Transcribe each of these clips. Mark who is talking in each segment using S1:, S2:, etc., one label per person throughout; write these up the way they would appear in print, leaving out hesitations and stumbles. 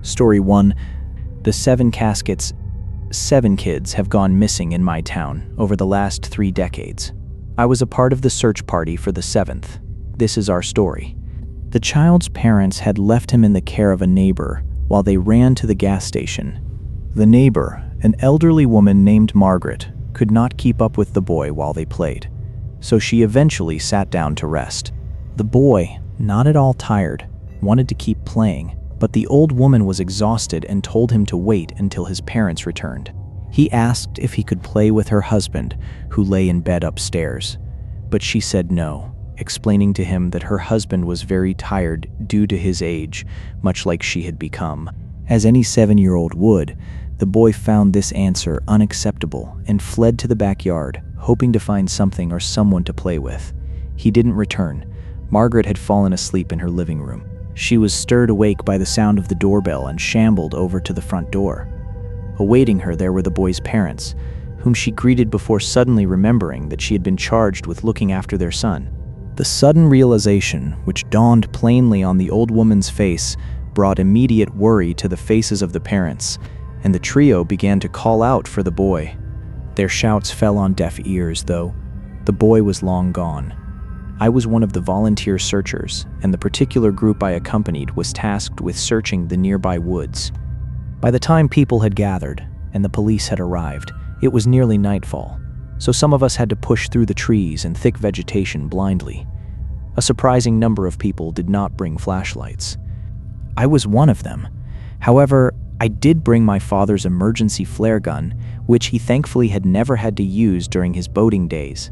S1: Story 1. The 7 caskets. 7 kids have gone missing in my town over the last 3 decades. I was a part of the search party for the 7th. This is our story. The child's parents had left him in the care of a neighbor while they ran to the gas station. The neighbor, an elderly woman named Margaret, could not keep up with the boy while they played, so she eventually sat down to rest. The boy, not at all tired, wanted to keep playing, but the old woman was exhausted and told him to wait until his parents returned. He asked if he could play with her husband, who lay in bed upstairs, but she said no, explaining to him that her husband was very tired due to his age, much like she had become. As any 7-year-old would, the boy found this answer unacceptable and fled to the backyard, hoping to find something or someone to play with. He didn't return. Margaret had fallen asleep in her living room. She was stirred awake by the sound of the doorbell and shambled over to the front door. Awaiting her there were the boy's parents, whom she greeted before suddenly remembering that she had been charged with looking after their son. The sudden realization, which dawned plainly on the old woman's face, brought immediate worry to the faces of the parents, and the trio began to call out for the boy. Their shouts fell on deaf ears, though. The boy was long gone. I was one of the volunteer searchers, and the particular group I accompanied was tasked with searching the nearby woods. By the time people had gathered and the police had arrived, it was nearly nightfall, so some of us had to push through the trees and thick vegetation blindly. A surprising number of people did not bring flashlights. I was one of them. However, I did bring my father's emergency flare gun, which he thankfully had never had to use during his boating days.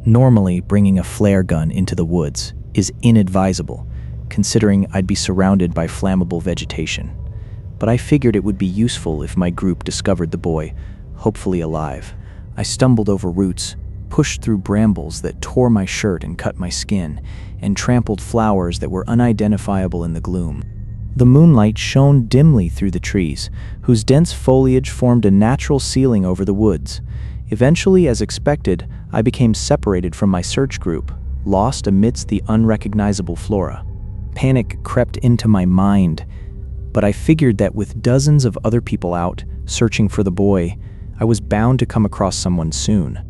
S1: Normally, bringing a flare gun into the woods is inadvisable, considering I'd be surrounded by flammable vegetation. But I figured it would be useful if my group discovered the boy, hopefully alive. I stumbled over roots, pushed through brambles that tore my shirt and cut my skin, and trampled flowers that were unidentifiable in the gloom. The moonlight shone dimly through the trees, whose dense foliage formed a natural ceiling over the woods. Eventually, as expected, I became separated from my search group, lost amidst the unrecognizable flora. Panic crept into my mind, but I figured that with dozens of other people out, searching for the boy, I was bound to come across someone soon.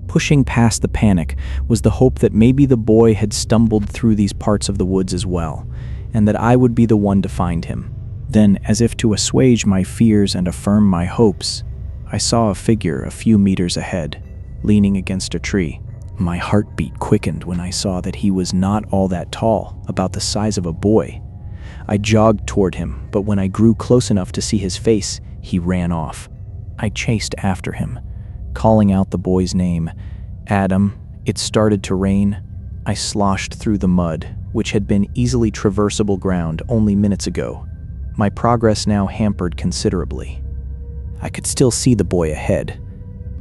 S1: Pushing past the panic was the hope that maybe the boy had stumbled through these parts of the woods as well, and that I would be the one to find him. Then, as if to assuage my fears and affirm my hopes, I saw a figure a few meters ahead, leaning against a tree. My heartbeat quickened when I saw that he was not all that tall, about the size of a boy. I jogged toward him, but when I grew close enough to see his face, he ran off. I chased after him, calling out the boy's name. Adam. It started to rain. I sloshed through the mud, which had been easily traversable ground only minutes ago. My progress now hampered considerably. I could still see the boy ahead,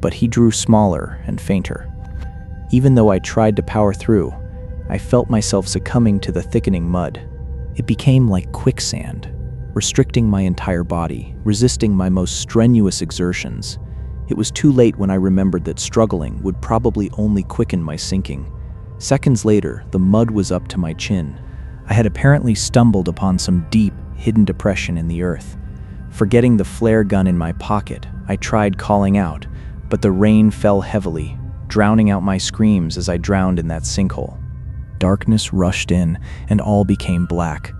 S1: but he drew smaller and fainter. Even though I tried to power through, I felt myself succumbing to the thickening mud. It became like quicksand, restricting my entire body, resisting my most strenuous exertions. It was too late when I remembered that struggling would probably only quicken my sinking. Seconds later, the mud was up to my chin. I had apparently stumbled upon some deep, hidden depression in the earth. Forgetting the flare gun in my pocket, I tried calling out, but the rain fell heavily, drowning out my screams as I drowned in that sinkhole. Darkness rushed in, and all became black.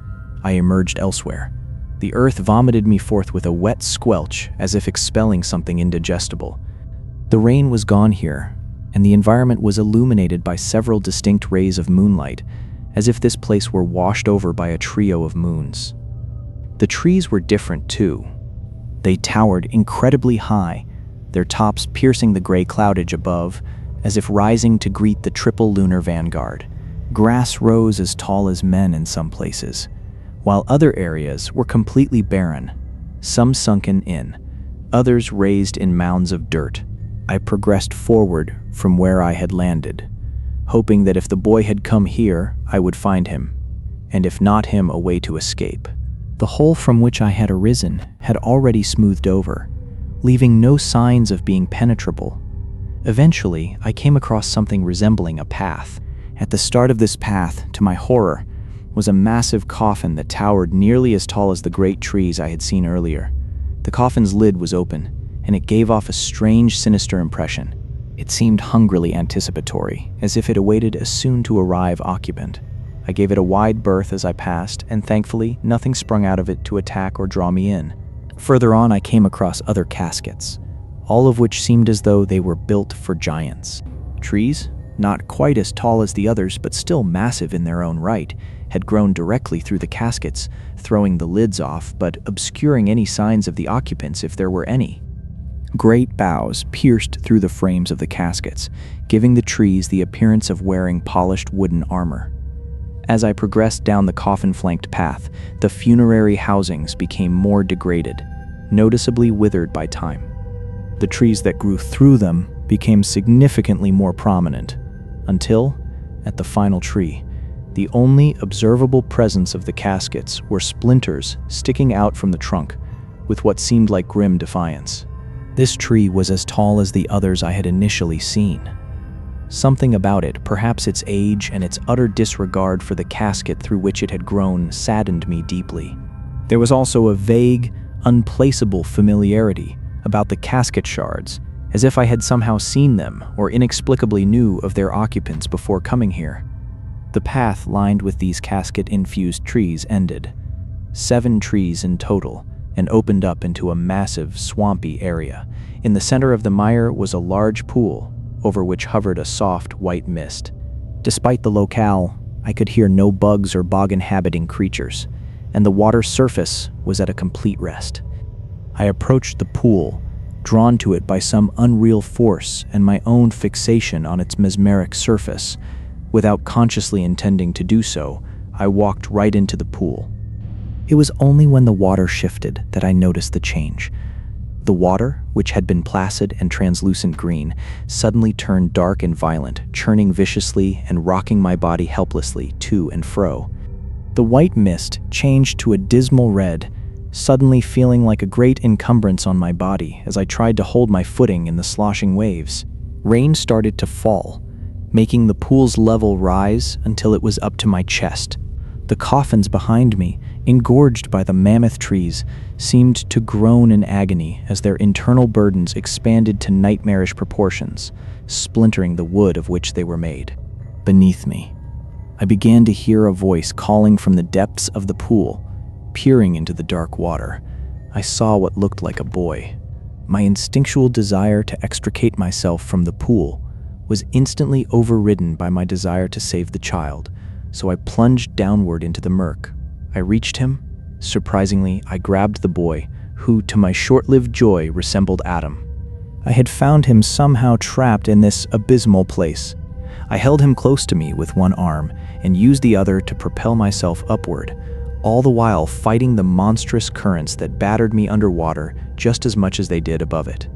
S1: I emerged elsewhere. The earth vomited me forth with a wet squelch, as if expelling something indigestible. The rain was gone here, and the environment was illuminated by several distinct rays of moonlight, as if this place were washed over by a trio of moons. The trees were different too. They towered incredibly high, their tops piercing the gray cloudage above, as if rising to greet the triple lunar vanguard. Grass rose as tall as men in some places, while other areas were completely barren, some sunken in, others raised in mounds of dirt. I progressed forward from where I had landed, hoping that if the boy had come here, I would find him, and if not him, a way to escape. The hole from which I had arisen had already smoothed over, leaving no signs of being penetrable. Eventually, I came across something resembling a path. At the start of this path, to my horror, was a massive coffin that towered nearly as tall as the great trees I had seen earlier. The coffin's lid was open, and it gave off a strange, sinister impression. It seemed hungrily anticipatory, as if it awaited a soon-to-arrive occupant. I gave it a wide berth as I passed, and thankfully, nothing sprung out of it to attack or draw me in. Further on, I came across other caskets, all of which seemed as though they were built for giants. Trees, not quite as tall as the others but still massive in their own right, had grown directly through the caskets, throwing the lids off but obscuring any signs of the occupants if there were any. Great boughs pierced through the frames of the caskets, giving the trees the appearance of wearing polished wooden armor. As I progressed down the coffin-flanked path, the funerary housings became more degraded, noticeably withered by time. The trees that grew through them became significantly more prominent, until, at the final tree, the only observable presence of the caskets were splinters sticking out from the trunk, with what seemed like grim defiance. This tree was as tall as the others I had initially seen. Something about it, perhaps its age and its utter disregard for the casket through which it had grown, saddened me deeply. There was also a vague, unplaceable familiarity about the casket shards, as if I had somehow seen them or inexplicably knew of their occupants before coming here. The path lined with these casket-infused trees ended. 7 trees in total, and opened up into a massive, swampy area. In the center of the mire was a large pool, over which hovered a soft, white mist. Despite the locale, I could hear no bugs or bog-inhabiting creatures, and the water's surface was at a complete rest. I approached the pool, drawn to it by some unreal force and my own fixation on its mesmeric surface. Without consciously intending to do so, I walked right into the pool. It was only when the water shifted that I noticed the change. The water, which had been placid and translucent green, suddenly turned dark and violent, churning viciously and rocking my body helplessly to and fro. The white mist changed to a dismal red, suddenly feeling like a great encumbrance on my body as I tried to hold my footing in the sloshing waves. Rain started to fall, making the pool's level rise until it was up to my chest. The coffins behind me, engorged by the mammoth trees, seemed to groan in agony as their internal burdens expanded to nightmarish proportions, splintering the wood of which they were made. Beneath me, I began to hear a voice calling from the depths of the pool. Peering into the dark water, I saw what looked like a boy. My instinctual desire to extricate myself from the pool was instantly overridden by my desire to save the child, so I plunged downward into the murk. I reached him. Surprisingly, I grabbed the boy, who, to my short-lived joy, resembled Adam. I had found him somehow trapped in this abysmal place. I held him close to me with one arm and used the other to propel myself upward, all the while fighting the monstrous currents that battered me underwater just as much as they did above it.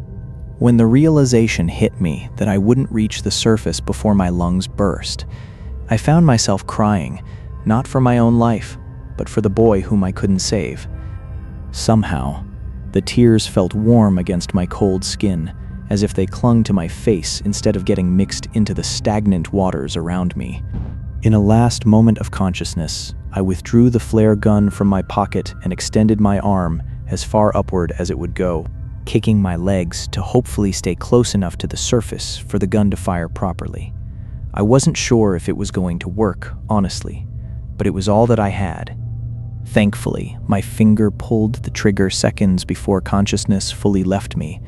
S1: When the realization hit me that I wouldn't reach the surface before my lungs burst, I found myself crying, not for my own life, but for the boy whom I couldn't save. Somehow, the tears felt warm against my cold skin, as if they clung to my face instead of getting mixed into the stagnant waters around me. In a last moment of consciousness, I withdrew the flare gun from my pocket and extended my arm as far upward as it would go, kicking my legs to hopefully stay close enough to the surface for the gun to fire properly. I wasn't sure if it was going to work, honestly, but it was all that I had. Thankfully, my finger pulled the trigger seconds before consciousness fully left me,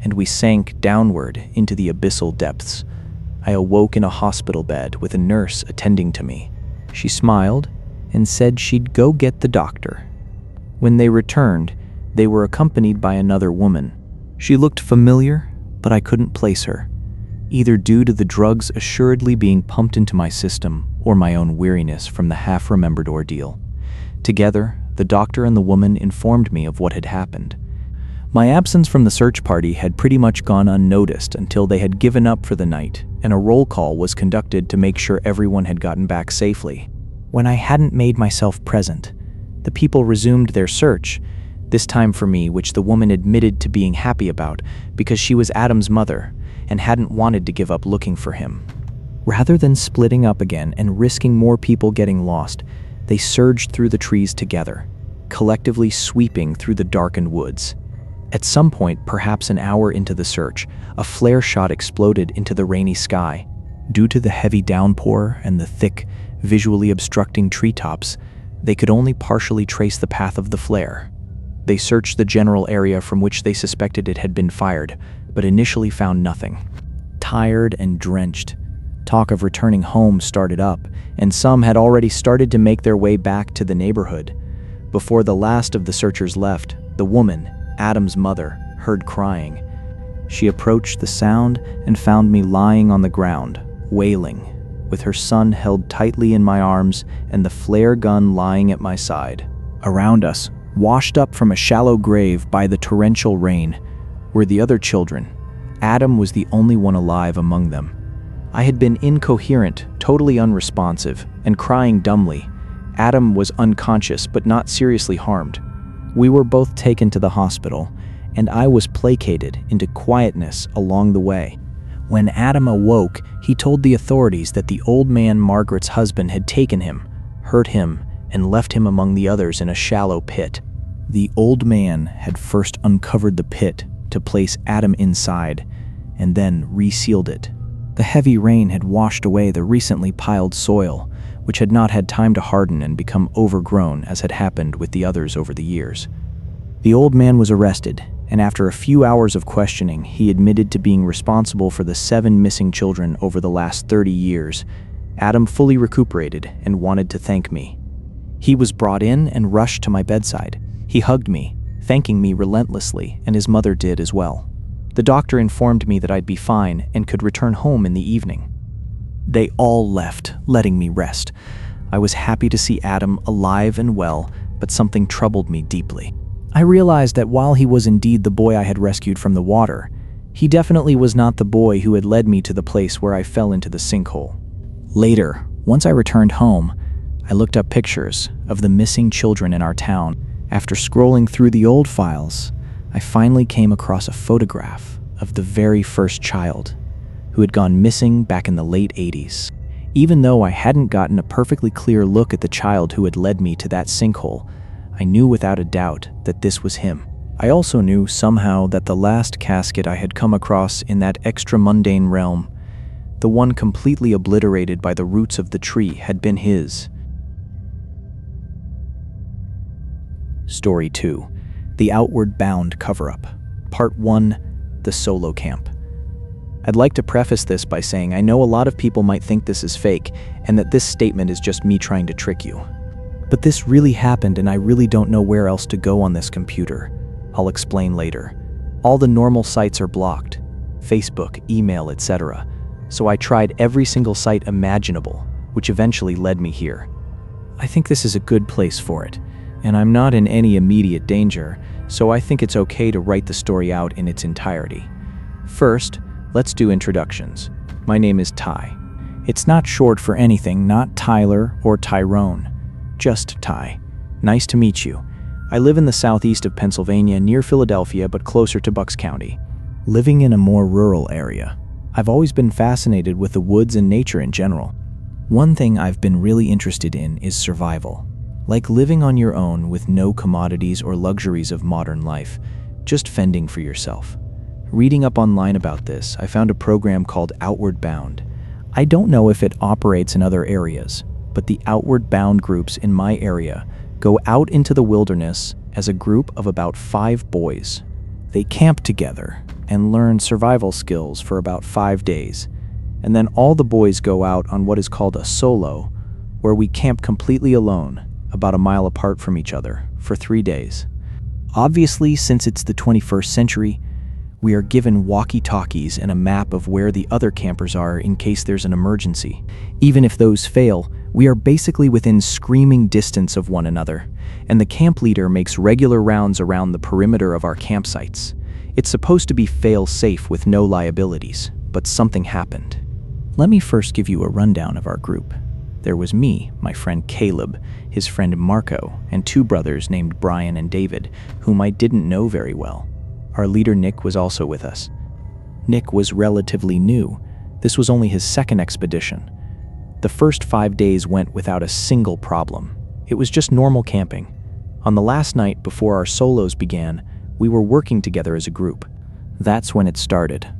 S1: and we sank downward into the abyssal depths. I awoke in a hospital bed with a nurse attending to me. She smiled and said she'd go get the doctor. When they returned, they were accompanied by another woman. She looked familiar, but I couldn't place her, either due to the drugs assuredly being pumped into my system or my own weariness from the half-remembered ordeal. Together, the doctor and the woman informed me of what had happened. My absence from the search party had pretty much gone unnoticed until they had given up for the night, and a roll call was conducted to make sure everyone had gotten back safely. When I hadn't made myself present, the people resumed their search, this time for me, which the woman admitted to being happy about because she was Adam's mother and hadn't wanted to give up looking for him. Rather than splitting up again and risking more people getting lost, They surged through the trees together, collectively sweeping through the darkened woods. At some point, perhaps an hour into the search, a flare shot exploded into the rainy sky. Due to the heavy downpour and the thick, visually obstructing treetops, they could only partially trace the path of the flare. They searched the general area from which they suspected it had been fired, but initially found nothing. Tired and drenched, talk of returning home started up, and some had already started to make their way back to the neighborhood. Before the last of the searchers left, the woman, Adam's mother, heard crying. She approached the sound and found me lying on the ground, wailing, with her son held tightly in my arms and the flare gun lying at my side. Around us, washed up from a shallow grave by the torrential rain, were the other children. Adam was the only one alive among them. I had been incoherent, totally unresponsive, and crying dumbly. Adam was unconscious but not seriously harmed. We were both taken to the hospital, and I was placated into quietness along the way. When Adam awoke, he told the authorities that the old man Margaret's husband had taken him, hurt him, and left him among the others in a shallow pit. The old man had first uncovered the pit to place Adam inside, and then resealed it. The heavy rain had washed away the recently piled soil, which had not had time to harden and become overgrown as had happened with the others over the years. The old man was arrested, and after a few hours of questioning, he admitted to being responsible for the 7 missing children over the last 30 years. Adam fully recuperated and wanted to thank me. He was brought in and rushed to my bedside. He hugged me, thanking me relentlessly, and his mother did as well. The doctor informed me that I'd be fine and could return home in the evening. They all left, letting me rest. I was happy to see Adam alive and well, but something troubled me deeply. I realized that while he was indeed the boy I had rescued from the water, he definitely was not the boy who had led me to the place where I fell into the sinkhole. Later, once I returned home, I looked up pictures of the missing children in our town. After scrolling through the old files, I finally came across a photograph of the very first child, who had gone missing back in the late 80s. Even though I hadn't gotten a perfectly clear look at the child who had led me to that sinkhole, I knew without a doubt that this was him. I also knew somehow that the last casket I had come across in that extra-mundane realm, the one completely obliterated by the roots of the tree, had been his. Story 2. The Outward Bound Cover-Up. Part 1. The Solo Camp. I'd like to preface this by saying I know a lot of people might think this is fake and that this statement is just me trying to trick you. But this really happened and I really don't know where else to go on this computer. I'll explain later. All the normal sites are blocked. Facebook, email, etc. So I tried every single site imaginable, which eventually led me here. I think this is a good place for it, and I'm not in any immediate danger, so I think it's okay to write the story out in its entirety. First, let's do introductions. My name is Ty. It's not short for anything, not Tyler or Tyrone. Just Ty. Nice to meet you. I live in the southeast of Pennsylvania, near Philadelphia, but closer to Bucks County. Living in a more rural area, I've always been fascinated with the woods and nature in general. One thing I've been really interested in is survival. Like living on your own with no commodities or luxuries of modern life, just fending for yourself. Reading up online about this, I found a program called Outward Bound. I don't know if it operates in other areas, but the Outward Bound groups in my area go out into the wilderness as a group of about 5 boys. They camp together and learn survival skills for about 5 days, and then all the boys go out on what is called a solo, where we camp completely alone, about a mile apart from each other, for 3 days. Obviously, since it's the 21st century, we are given walkie-talkies and a map of where the other campers are in case there's an emergency. Even if those fail, we are basically within screaming distance of one another, and the camp leader makes regular rounds around the perimeter of our campsites. It's supposed to be fail-safe with no liabilities, but something happened. Let me first give you a rundown of our group. There was me, my friend Caleb, his friend Marco, and 2 brothers named Brian and David, whom I didn't know very well. Our leader Nick was also with us. Nick was relatively new. This was only his 2nd expedition. The first 5 days went without a single problem. It was just normal camping. On the last night before our solos began, we were working together as a group. That's when it started.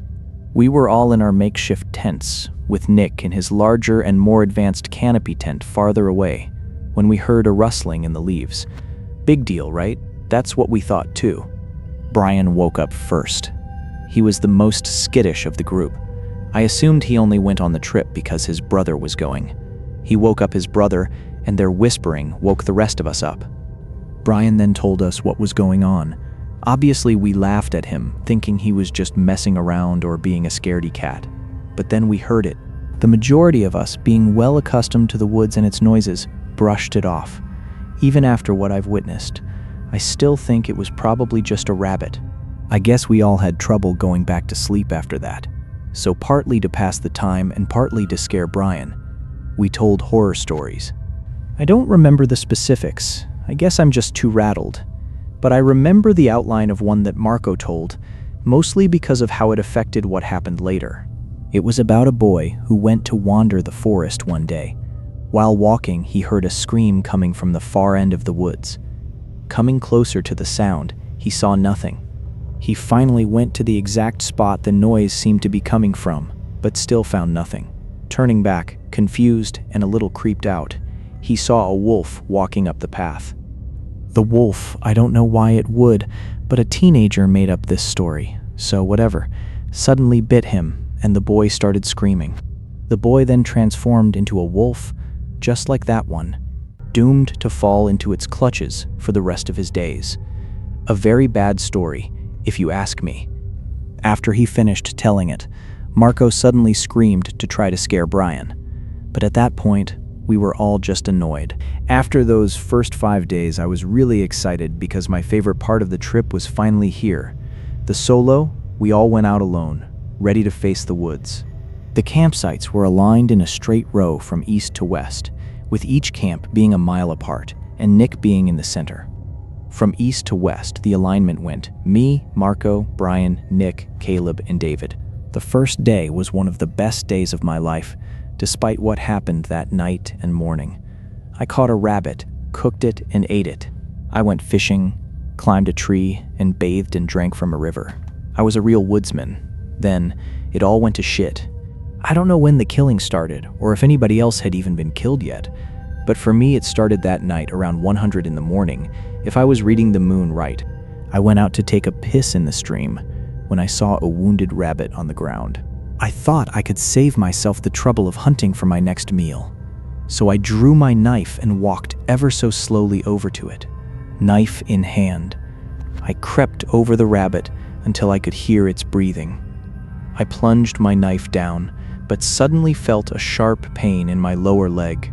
S1: We were all in our makeshift tents, with Nick in his larger and more advanced canopy tent farther away, when we heard a rustling in the leaves. Big deal, right? That's what we thought too. Brian woke up first. He was the most skittish of the group. I assumed he only went on the trip because his brother was going. He woke up his brother, and their whispering woke the rest of us up. Brian then told us what was going on. Obviously, we laughed at him, thinking he was just messing around or being a scaredy cat. But then we heard it. The majority of us, being well accustomed to the woods and its noises, brushed it off. Even after what I've witnessed, I still think it was probably just a rabbit. I guess we all had trouble going back to sleep after that. So partly to pass the time and partly to scare Brian, we told horror stories. I don't remember the specifics. I guess I'm just too rattled. But I remember the outline of one that Marco told, mostly because of how it affected what happened later. It was about a boy who went to wander the forest one day. While walking, he heard a scream coming from the far end of the woods. Coming closer to the sound, he saw nothing. He finally went to the exact spot the noise seemed to be coming from, but still found nothing. Turning back, confused and a little creeped out, he saw a wolf walking up the path. The wolf, I don't know why it would, but a teenager made up this story, so whatever, suddenly bit him, and the boy started screaming. The boy then transformed into a wolf, just like that one, doomed to fall into its clutches for the rest of his days. A very bad story, if you ask me. After he finished telling it, Marco suddenly screamed to try to scare Brian. But at that point, we were all just annoyed. After those first 5 days, I was really excited because my favorite part of the trip was finally here. The solo, we all went out alone, ready to face the woods. The campsites were aligned in a straight row from east to west, with each camp being a mile apart, and Nick being in the center. From east to west, the alignment went me, Marco, Brian, Nick, Caleb, and David. The first day was one of the best days of my life, despite what happened that night and morning. I caught a rabbit, cooked it, and ate it. I went fishing, climbed a tree, and bathed and drank from a river. I was a real woodsman. Then, it all went to shit. I don't know when the killing started, or if anybody else had even been killed yet, but for me it started that night around 100 in the morning, if I was reading the moon right. I went out to take a piss in the stream when I saw a wounded rabbit on the ground. I thought I could save myself the trouble of hunting for my next meal. So I drew my knife and walked ever so slowly over to it, knife in hand. I crept over the rabbit until I could hear its breathing. I plunged my knife down, but suddenly felt a sharp pain in my lower leg.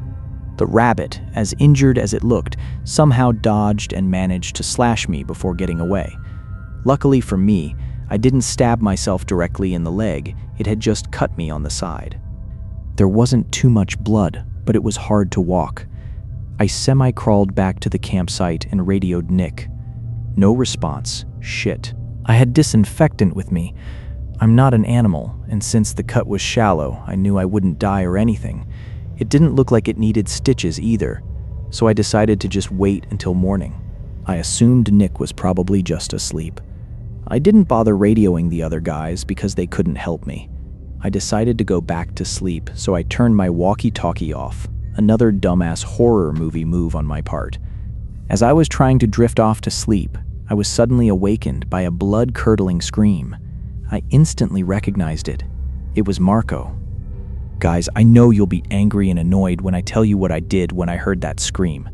S1: The rabbit, as injured as it looked, somehow dodged and managed to slash me before getting away. Luckily for me, I didn't stab myself directly in the leg, it had just cut me on the side. There wasn't too much blood, but it was hard to walk. I semi-crawled back to the campsite and radioed Nick. No response. Shit. I had disinfectant with me. I'm not an animal, and since the cut was shallow, I knew I wouldn't die or anything. It didn't look like it needed stitches either, so I decided to just wait until morning. I assumed Nick was probably just asleep. I didn't bother radioing the other guys because they couldn't help me. I decided to go back to sleep, so I turned my walkie-talkie off, another dumbass horror movie move on my part. As I was trying to drift off to sleep, I was suddenly awakened by a blood-curdling scream. I instantly recognized it. It was Marco. Guys, I know you'll be angry and annoyed when I tell you what I did when I heard that scream.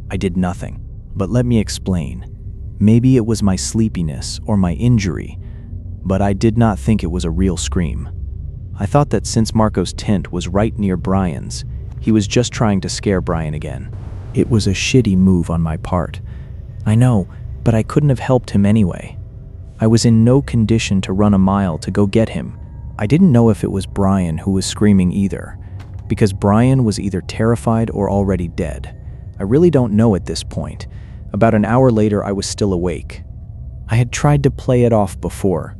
S1: I did nothing, but let me explain. Maybe it was my sleepiness or my injury, but I did not think it was a real scream. I thought that since Marco's tent was right near Brian's, he was just trying to scare Brian again. It was a shitty move on my part. I know, but I couldn't have helped him anyway. I was in no condition to run a mile to go get him. I didn't know if it was Brian who was screaming either, because Brian was either terrified or already dead. I really don't know at this point. About an hour later, I was still awake. I had tried to play it off before,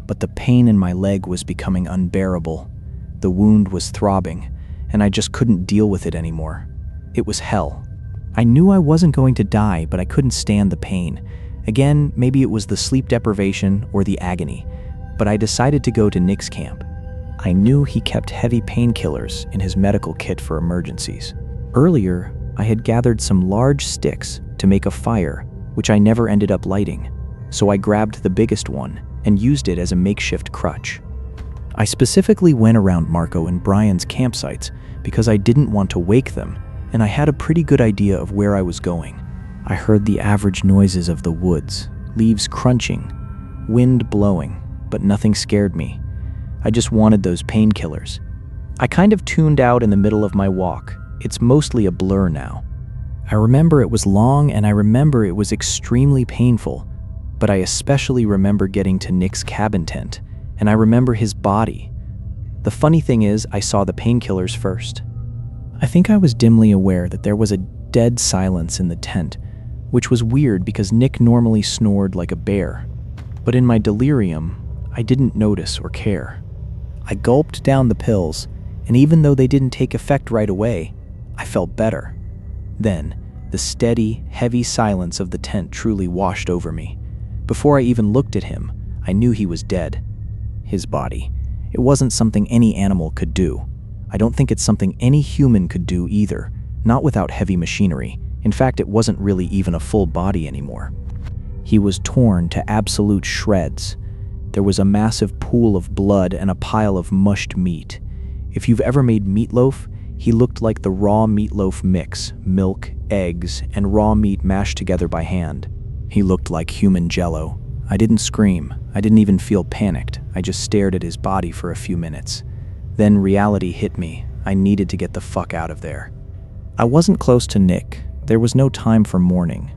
S1: but the pain in my leg was becoming unbearable. The wound was throbbing, and I just couldn't deal with it anymore. It was hell. I knew I wasn't going to die, but I couldn't stand the pain. Again, maybe it was the sleep deprivation or the agony, but I decided to go to Nick's camp. I knew he kept heavy painkillers in his medical kit for emergencies. Earlier, I had gathered some large sticks to make a fire, which I never ended up lighting, so I grabbed the biggest one and used it as a makeshift crutch. I specifically went around Marco and Brian's campsites because I didn't want to wake them, and I had a pretty good idea of where I was going. I heard the average noises of the woods, leaves crunching, wind blowing, but nothing scared me. I just wanted those painkillers. I kind of tuned out in the middle of my walk. It's mostly a blur now. I remember it was long and I remember it was extremely painful, but I especially remember getting to Nick's cabin tent, and I remember his body. The funny thing is, I saw the painkillers first. I think I was dimly aware that there was a dead silence in the tent, which was weird because Nick normally snored like a bear. But in my delirium, I didn't notice or care. I gulped down the pills, and even though they didn't take effect right away, I felt better. Then, the steady, heavy silence of the tent truly washed over me. Before I even looked at him, I knew he was dead. His body. It wasn't something any animal could do. I don't think it's something any human could do either, not without heavy machinery. In fact, it wasn't really even a full body anymore. He was torn to absolute shreds. There was a massive pool of blood and a pile of mushed meat. If you've ever made meatloaf, he looked like the raw meatloaf mix, milk, eggs, and raw meat mashed together by hand. He looked like human jello. I didn't scream. I didn't even feel panicked. I just stared at his body for a few minutes. Then reality hit me. I needed to get the fuck out of there. I wasn't close to Nick. There was no time for mourning.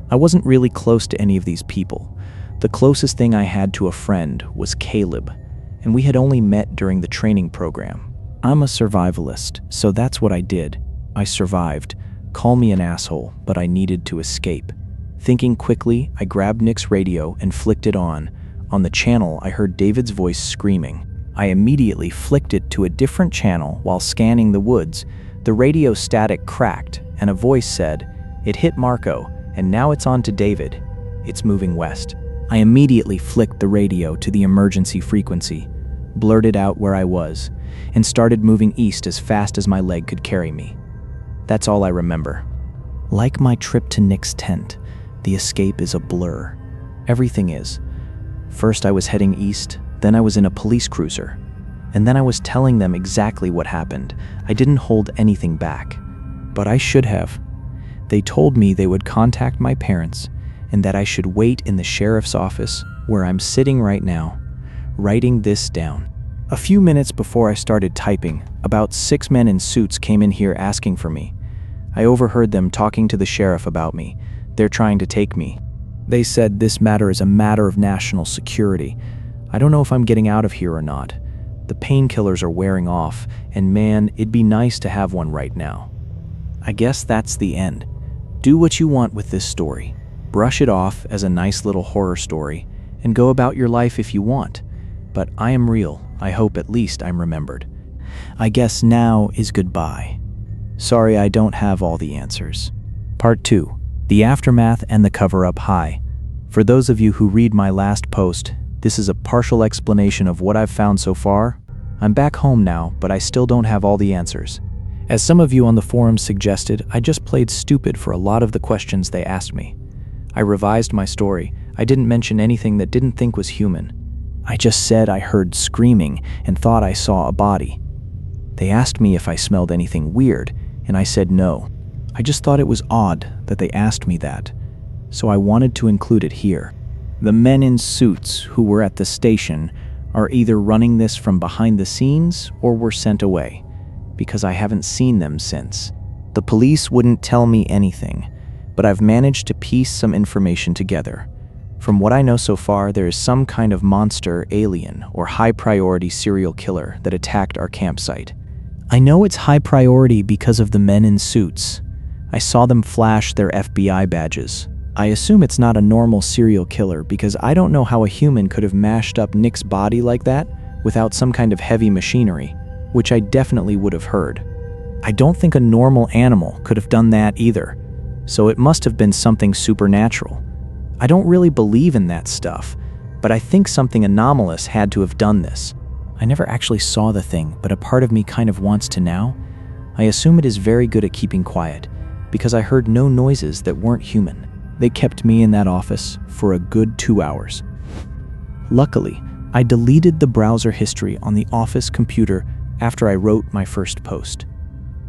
S1: I wasn't really close to any of these people. The closest thing I had to a friend was Caleb, and we had only met during the training program. I'm a survivalist, so that's what I did. I survived. Call me an asshole, but I needed to escape. Thinking quickly, I grabbed Nick's radio and flicked it on. On the channel, I heard David's voice screaming. I immediately flicked it to a different channel while scanning the woods. The radio static cracked, and a voice said, "It hit Marco, and now it's on to David. It's moving west." I immediately flicked the radio to the emergency frequency, blurted out where I was, and started moving east as fast as my leg could carry me. That's all I remember. Like my trip to Nick's tent, the escape is a blur. Everything is. First I was heading east, then I was in a police cruiser, and then I was telling them exactly what happened. I didn't hold anything back, but I should have. They told me they would contact my parents and that I should wait in the sheriff's office where I'm sitting right now, writing this down. A few minutes before I started typing, about 6 men in suits came in here asking for me. I overheard them talking to the sheriff about me. They're trying to take me. They said this matter is a matter of national security. I don't know if I'm getting out of here or not. The painkillers are wearing off, and man, it'd be nice to have one right now. I guess that's the end. Do what you want with this story. Brush it off as a nice little horror story, and go about your life if you want. But I am real. I hope at least I'm remembered. I guess now is goodbye. Sorry I don't have all the answers. Part 2. The Aftermath and the Cover-Up High. For those of you who read my last post, this is a partial explanation of what I've found so far. I'm back home now, but I still don't have all the answers. As some of you on the forums suggested, I just played stupid for a lot of the questions they asked me. I revised my story. I didn't mention anything that didn't think was human. I just said I heard screaming and thought I saw a body. They asked me if I smelled anything weird, and I said no. I just thought it was odd that they asked me that, so I wanted to include it here. The men in suits who were at the station are either running this from behind the scenes or were sent away, because I haven't seen them since. The police wouldn't tell me anything, but I've managed to piece some information together. From what I know so far, there is some kind of monster, alien, or high-priority serial killer that attacked our campsite. I know it's high priority because of the men in suits. I saw them flash their FBI badges. I assume it's not a normal serial killer because I don't know how a human could have mashed up Nick's body like that without some kind of heavy machinery, which I definitely would have heard. I don't think a normal animal could have done that either. so it must have been something supernatural. I don't really believe in that stuff, but I think something anomalous had to have done this. I never actually saw the thing, but a part of me kind of wants to now. I assume it is very good at keeping quiet, because I heard no noises that weren't human. They kept me in that office for a good 2 hours. Luckily, I deleted the browser history on the office computer after I wrote my first post,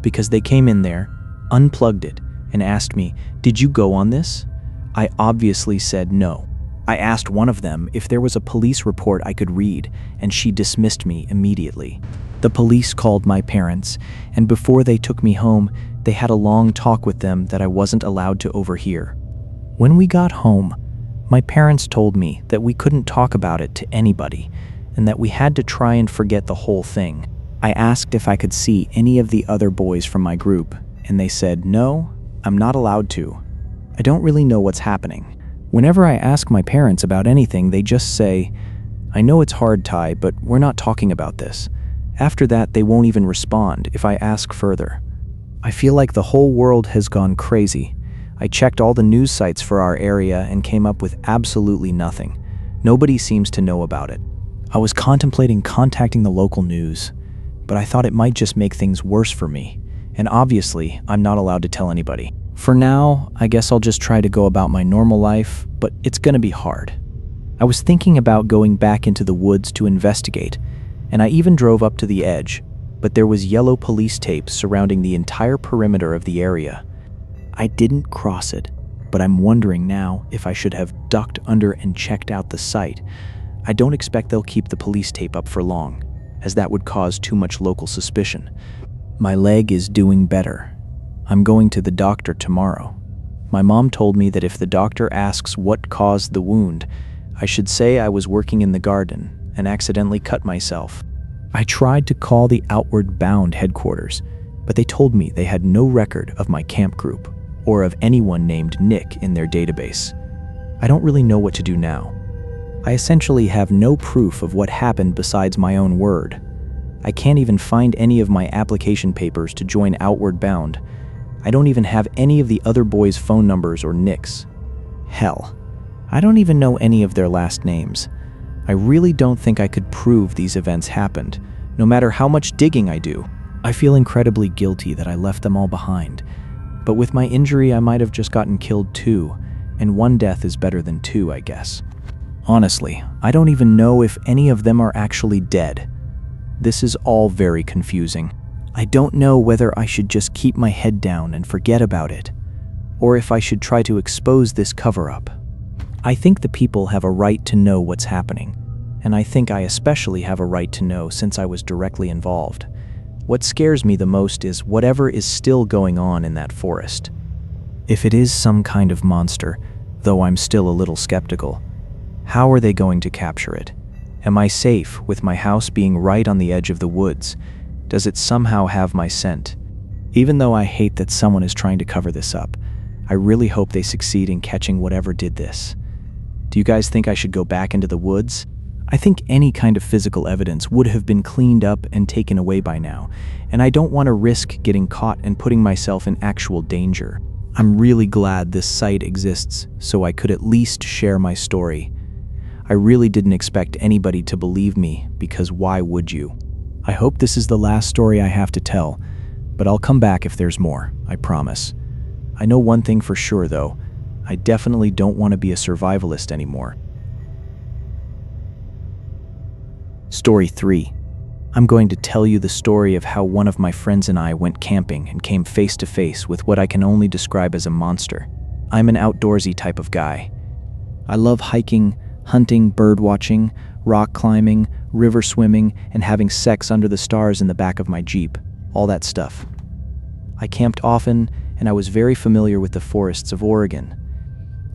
S1: because they came in there, unplugged it, and asked me, "Did you go on this?" I obviously said no. I asked one of them if there was a police report I could read, and she dismissed me immediately. The police called my parents, and before they took me home, they had a long talk with them that I wasn't allowed to overhear. When we got home, my parents told me that we couldn't talk about it to anybody, and that we had to try and forget the whole thing. I asked if I could see any of the other boys from my group, and they said, "No, I'm not allowed to. I don't really know what's happening." Whenever I ask my parents about anything, they just say, "I know it's hard, Ty, but we're not talking about this." After that, they won't even respond if I ask further. I feel like the whole world has gone crazy. I checked all the news sites for our area and came up with absolutely nothing. Nobody seems to know about it. I was contemplating contacting the local news, but I thought it might just make things worse for me, and obviously, I'm not allowed to tell anybody. For now, I guess I'll just try to go about my normal life, but it's gonna be hard. I was thinking about going back into the woods to investigate, and I even drove up to the edge, but there was yellow police tape surrounding the entire perimeter of the area. I didn't cross it, but I'm wondering now if I should have ducked under and checked out the site. I don't expect they'll keep the police tape up for long, as that would cause too much local suspicion. My leg is doing better. I'm going to the doctor tomorrow. My mom told me that if the doctor asks what caused the wound, I should say I was working in the garden and accidentally cut myself. I tried to call the Outward Bound headquarters, but they told me they had no record of my camp group or of anyone named Nick in their database. I don't really know what to do now. I essentially have no proof of what happened besides my own word. I can't even find any of my application papers to join Outward Bound. I don't even have any of the other boys' phone numbers or nicks. Hell, I don't even know any of their last names. I really don't think I could prove these events happened, no matter how much digging I do. I feel incredibly guilty that I left them all behind, but with my injury I might have just gotten killed too, and one death is better than two, I guess. Honestly, I don't even know if any of them are actually dead. This is all very confusing. I don't know whether I should just keep my head down and forget about it, or if I should try to expose this cover-up. I think the people have a right to know what's happening, and I think I especially have a right to know since I was directly involved. What scares me the most is whatever is still going on in that forest. If it is some kind of monster, though I'm still a little skeptical, how are they going to capture it? Am I safe with my house being right on the edge of the woods? Does it somehow have my scent? Even though I hate that someone is trying to cover this up, I really hope they succeed in catching whatever did this. Do you guys think I should go back into the woods? I think any kind of physical evidence would have been cleaned up and taken away by now, and I don't want to risk getting caught and putting myself in actual danger. I'm really glad this site exists so I could at least share my story. I really didn't expect anybody to believe me, because why would you? I hope this is the last story I have to tell, but I'll come back if there's more, I promise. I know one thing for sure though, I definitely don't want to be a survivalist anymore. Story 3. I'm going to tell you the story of how one of my friends and I went camping and came face to face with what I can only describe as a monster. I'm an outdoorsy type of guy. I love hiking, hunting, bird watching, rock climbing, river swimming, and having sex under the stars in the back of my Jeep. All that stuff. I camped often, and I was very familiar with the forests of Oregon.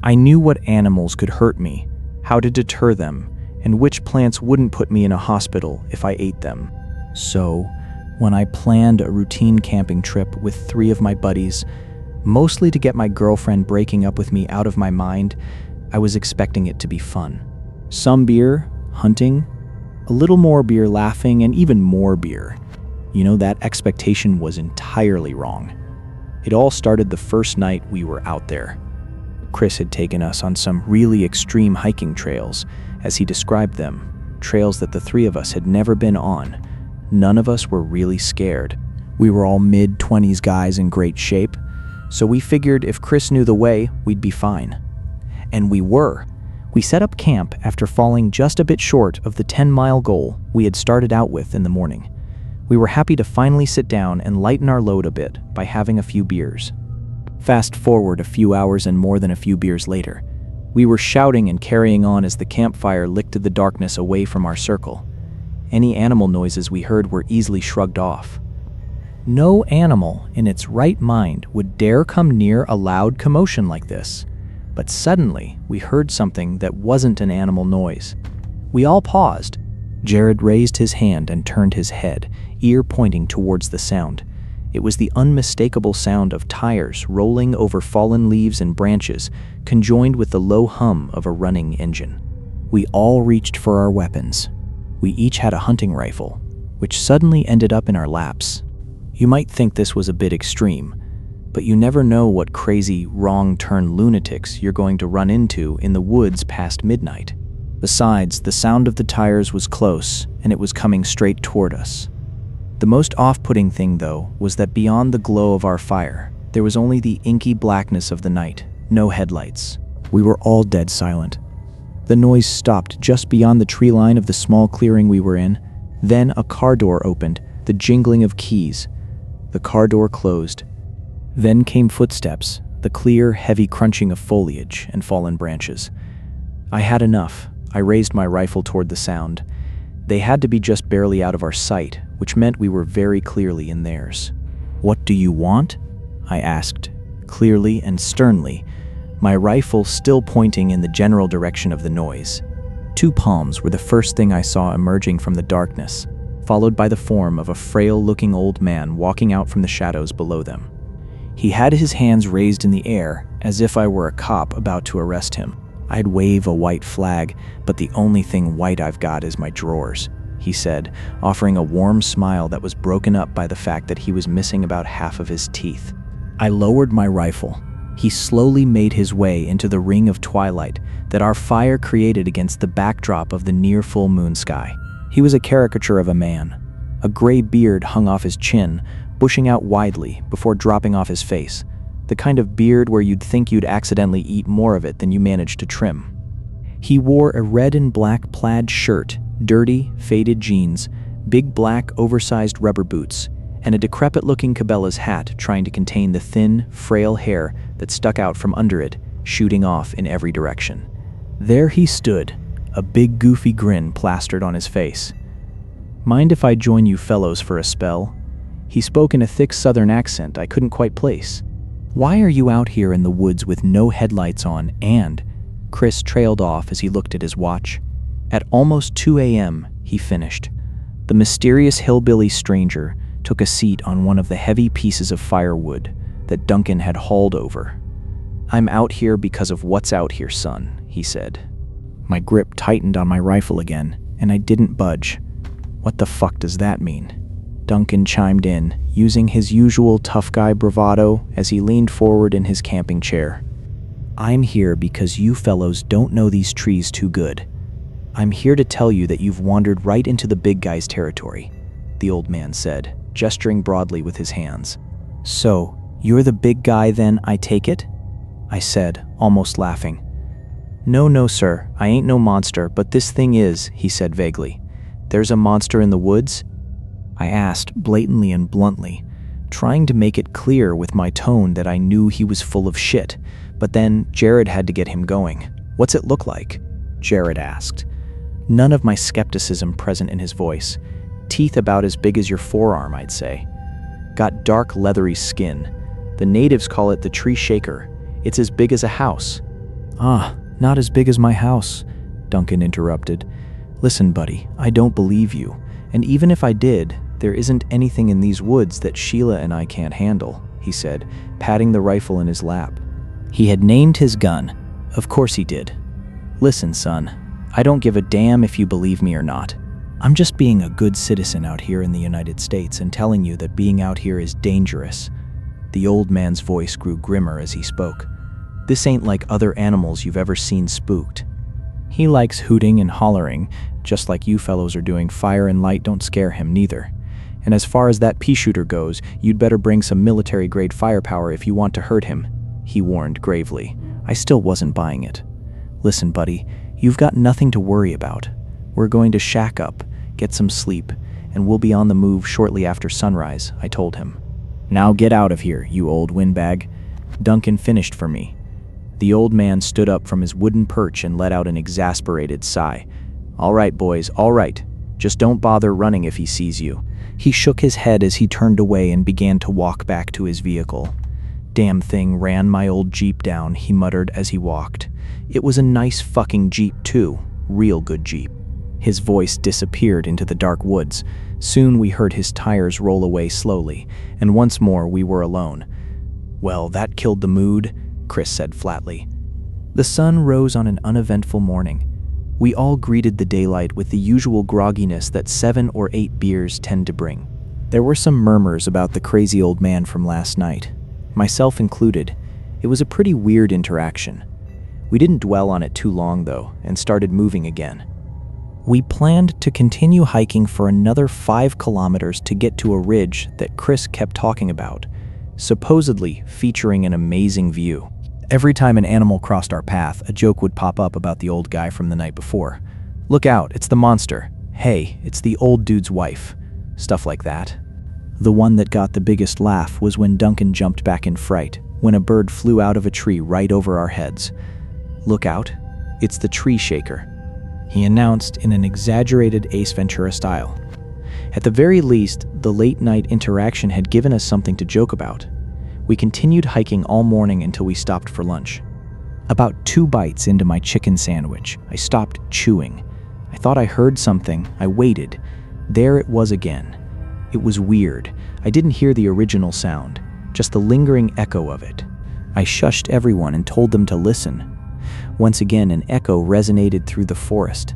S1: I knew what animals could hurt me, how to deter them, and which plants wouldn't put me in a hospital if I ate them. So, when I planned a routine camping trip with 3 of my buddies, mostly to get my girlfriend breaking up with me out of my mind, I was expecting it to be fun. Some beer, hunting, a little more beer laughing, and even more beer. You know, that expectation was entirely wrong. It all started the first night we were out there. Chris had taken us on some really extreme hiking trails, as he described them, trails that the three of us had never been on. None of us were really scared. We were all mid-20s guys in great shape, so we figured if Chris knew the way, we'd be fine. And we were. We set up camp after falling just a bit short of the 10-mile goal we had started out with in the morning. We were happy to finally sit down and lighten our load a bit by having a few beers. Fast forward a few hours and more than a few beers later, we were shouting and carrying on as the campfire licked the darkness away from our circle. Any animal noises we heard were easily shrugged off. No animal in its right mind would dare come near a loud commotion like this. But suddenly, we heard something that wasn't an animal noise. We all paused. Jared raised his hand and turned his head, ear pointing towards the sound. It was the unmistakable sound of tires rolling over fallen leaves and branches, conjoined with the low hum of a running engine. We all reached for our weapons. We each had a hunting rifle, which suddenly ended up in our laps. You might think this was a bit extreme, but you never know what crazy, wrong-turn lunatics you're going to run into in the woods past midnight. Besides, the sound of the tires was close, and it was coming straight toward us. The most off-putting thing, though, was that beyond the glow of our fire, there was only the inky blackness of the night, no headlights. We were all dead silent. The noise stopped just beyond the tree line of the small clearing we were in. Then a car door opened, the jingling of keys. The car door closed. Then came footsteps, the clear, heavy crunching of foliage and fallen branches. I had enough. I raised my rifle toward the sound. They had to be just barely out of our sight, which meant we were very clearly in theirs. "What do you want?" I asked, clearly and sternly, my rifle still pointing in the general direction of the noise. Two palms were the first thing I saw emerging from the darkness, followed by the form of a frail-looking old man walking out from the shadows below them. He had his hands raised in the air, as if I were a cop about to arrest him. I'd wave a white flag, but the only thing white I've got is my drawers, he said, offering a warm smile that was broken up by the fact that he was missing about half of his teeth. I lowered my rifle. He slowly made his way into the ring of twilight that our fire created against the backdrop of the near full moon sky. He was a caricature of a man. A gray beard hung off his chin, bushing out widely before dropping off his face. The kind of beard where you'd think you'd accidentally eat more of it than you managed to trim. He wore a red and black plaid shirt, dirty, faded jeans, big black oversized rubber boots, and a decrepit-looking Cabela's hat trying to contain the thin, frail hair that stuck out from under it, shooting off in every direction. There he stood, a big goofy grin plastered on his face. "Mind if I join you fellows for a spell?" He spoke in a thick southern accent I couldn't quite place. "Why are you out here in the woods with no headlights on and—" Chris trailed off as he looked at his watch. At almost 2 a.m., he finished. The mysterious hillbilly stranger took a seat on one of the heavy pieces of firewood that Duncan had hauled over. "I'm out here because of what's out here, son," he said. My grip tightened on my rifle again, and I didn't budge. "What the fuck does that mean?" Duncan chimed in, using his usual tough guy bravado as he leaned forward in his camping chair. "I'm here because you fellows don't know these trees too good. I'm here to tell you that you've wandered right into the big guy's territory," the old man said, gesturing broadly with his hands. "So, you're the big guy then, I take it?" I said, almost laughing. No, sir, I ain't no monster, but this thing is," he said vaguely. "There's a monster in the woods?" I asked blatantly and bluntly, trying to make it clear with my tone that I knew he was full of shit, but then Jared had to get him going. "What's it look like?" Jared asked. None of my skepticism present in his voice. Teeth about as big as your forearm, I'd say. Got dark leathery skin. The natives call it the tree shaker. It's as big as a house. "Ah, not as big as my house," Duncan interrupted. "Listen, buddy, I don't believe you. And even if I did, there isn't anything in these woods that Sheila and I can't handle," he said, patting the rifle in his lap. He had named his gun. Of course he did. "Listen, son, I don't give a damn if you believe me or not. I'm just being a good citizen out here in the United States and telling you that being out here is dangerous. The old man's voice grew grimmer as he spoke. "This ain't like other animals you've ever seen spooked. He likes hooting and hollering, just like you fellows are doing. Fire and light don't scare him neither. And as far as that pea shooter goes, you'd better bring some military-grade firepower if you want to hurt him," he warned gravely. I still wasn't buying it. "Listen, buddy, you've got nothing to worry about. We're going to shack up, get some sleep, and we'll be on the move shortly after sunrise," I told him. "Now get out of here, you old windbag." Duncan finished for me. The old man stood up from his wooden perch and let out an exasperated sigh. "All right, boys, all right. Just don't bother running if he sees you." He shook his head as he turned away and began to walk back to his vehicle. "Damn thing ran my old Jeep down," he muttered as he walked. "It was a nice fucking Jeep too, real good Jeep." His voice disappeared into the dark woods. Soon we heard his tires roll away slowly, and once more we were alone. "Well, that killed the mood," Chris said flatly. The sun rose on an uneventful morning. We all greeted the daylight with the usual grogginess that 7 or 8 beers tend to bring. There were some murmurs about the crazy old man from last night, myself included. It was a pretty weird interaction. We didn't dwell on it too long, though, and started moving again. We planned to continue hiking for another 5 kilometers to get to a ridge that Chris kept talking about, supposedly featuring an amazing view. Every time an animal crossed our path, a joke would pop up about the old guy from the night before. "Look out, it's the monster. Hey, it's the old dude's wife." Stuff like that. The one that got the biggest laugh was when Duncan jumped back in fright, when a bird flew out of a tree right over our heads. "Look out, it's the tree shaker," he announced in an exaggerated Ace Ventura style. At the very least, the late-night interaction had given us something to joke about. We continued hiking all morning until we stopped for lunch. About 2 bites into my chicken sandwich, I stopped chewing. I thought I heard something. I waited. There it was again. It was weird. I didn't hear the original sound, just the lingering echo of it. I shushed everyone and told them to listen. Once again, an echo resonated through the forest.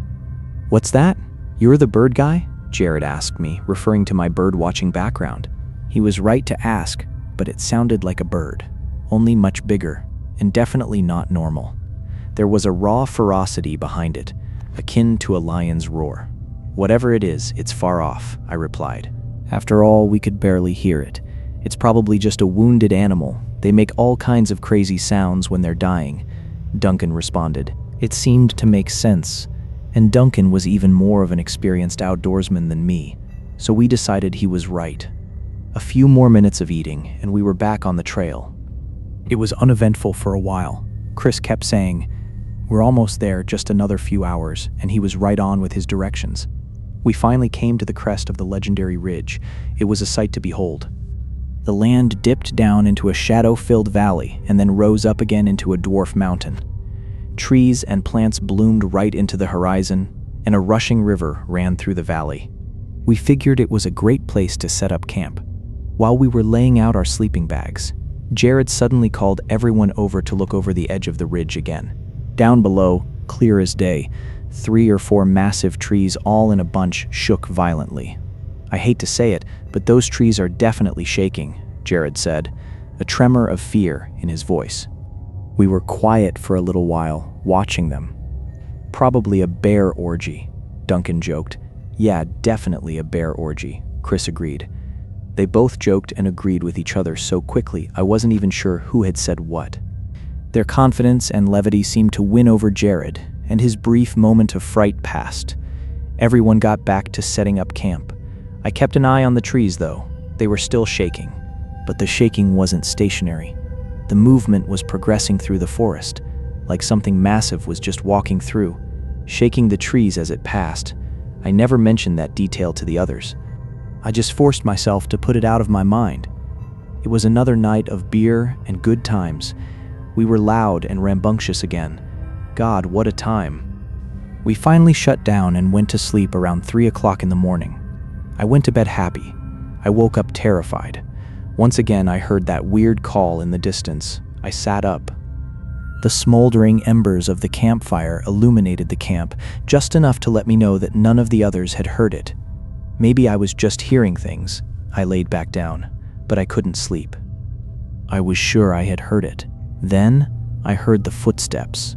S1: "What's that? You're the bird guy?" Jared asked me, referring to my bird-watching background. He was right to ask, but it sounded like a bird, only much bigger, and definitely not normal. There was a raw ferocity behind it, akin to a lion's roar. "Whatever it is, it's far off," I replied. After all, we could barely hear it. "It's probably just a wounded animal. They make all kinds of crazy sounds when they're dying," Duncan responded. It seemed to make sense, and Duncan was even more of an experienced outdoorsman than me, so we decided he was right. A few more minutes of eating, and we were back on the trail. It was uneventful for a while. Chris kept saying, "We're almost there, just another few hours," and he was right on with his directions. We finally came to the crest of the legendary ridge. It was a sight to behold. The land dipped down into a shadow-filled valley and then rose up again into a dwarf mountain. Trees and plants bloomed right into the horizon, and a rushing river ran through the valley. We figured it was a great place to set up camp. While we were laying out our sleeping bags, Jared suddenly called everyone over to look over the edge of the ridge again. Down below, clear as day, 3 or 4 massive trees all in a bunch shook violently. "I hate to say it, but those trees are definitely shaking," Jared said, a tremor of fear in his voice. We were quiet for a little while, watching them. "Probably a bear orgy," Duncan joked. "Yeah, definitely a bear orgy," Chris agreed. They both joked and agreed with each other so quickly I wasn't even sure who had said what. Their confidence and levity seemed to win over Jared, and his brief moment of fright passed. Everyone got back to setting up camp. I kept an eye on the trees, though. They were still shaking, but the shaking wasn't stationary. The movement was progressing through the forest, like something massive was just walking through, shaking the trees as it passed. I never mentioned that detail to the others. I just forced myself to put it out of my mind. It was another night of beer and good times. We were loud and rambunctious again. God, what a time. We finally shut down and went to sleep around 3 o'clock in the morning. I went to bed happy. I woke up terrified. Once again, I heard that weird call in the distance. I sat up. The smoldering embers of the campfire illuminated the camp, just enough to let me know that none of the others had heard it. Maybe I was just hearing things. I laid back down, but I couldn't sleep. I was sure I had heard it. Then I heard the footsteps.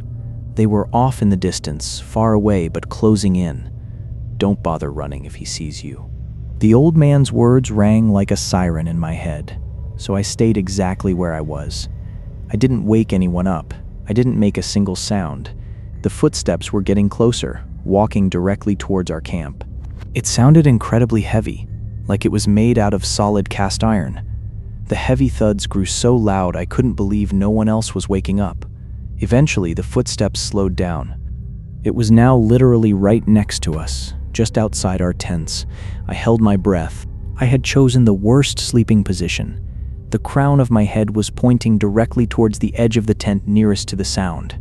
S1: They were off in the distance, far away but closing in. Don't bother running if he sees you. The old man's words rang like a siren in my head, so I stayed exactly where I was. I didn't wake anyone up. I didn't make a single sound. The footsteps were getting closer, walking directly towards our camp. It sounded incredibly heavy, like it was made out of solid cast iron. The heavy thuds grew so loud I couldn't believe no one else was waking up. Eventually, the footsteps slowed down. It was now literally right next to us, just outside our tents. I held my breath. I had chosen the worst sleeping position. The crown of my head was pointing directly towards the edge of the tent nearest to the sound.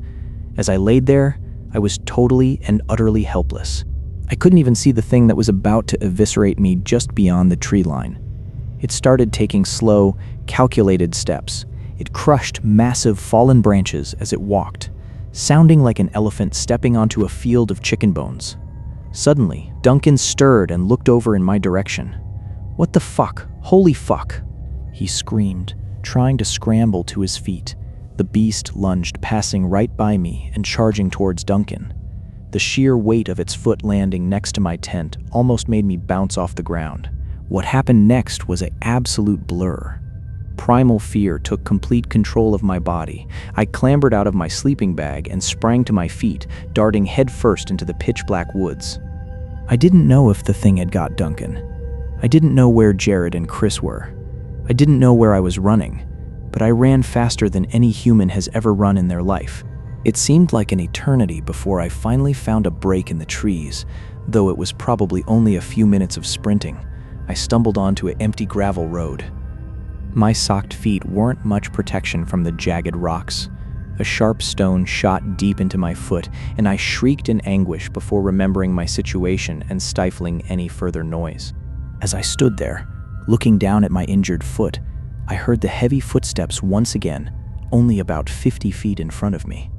S1: As I laid there, I was totally and utterly helpless. I couldn't even see the thing that was about to eviscerate me just beyond the tree line. It started taking slow, calculated steps. It crushed massive fallen branches as it walked, sounding like an elephant stepping onto a field of chicken bones. Suddenly, Duncan stirred and looked over in my direction. "What the fuck? Holy fuck!" he screamed, trying to scramble to his feet. The beast lunged, passing right by me and charging towards Duncan. The sheer weight of its foot landing next to my tent almost made me bounce off the ground. What happened next was an absolute blur. Primal fear took complete control of my body. I clambered out of my sleeping bag and sprang to my feet, darting headfirst into the pitch-black woods. I didn't know if the thing had got Duncan. I didn't know where Jared and Chris were. I didn't know where I was running, but I ran faster than any human has ever run in their life. It seemed like an eternity before I finally found a break in the trees, though it was probably only a few minutes of sprinting. I stumbled onto an empty gravel road. My socked feet weren't much protection from the jagged rocks. A sharp stone shot deep into my foot, and I shrieked in anguish before remembering my situation and stifling any further noise. As I stood there, looking down at my injured foot, I heard the heavy footsteps once again, only about 50 feet in front of me.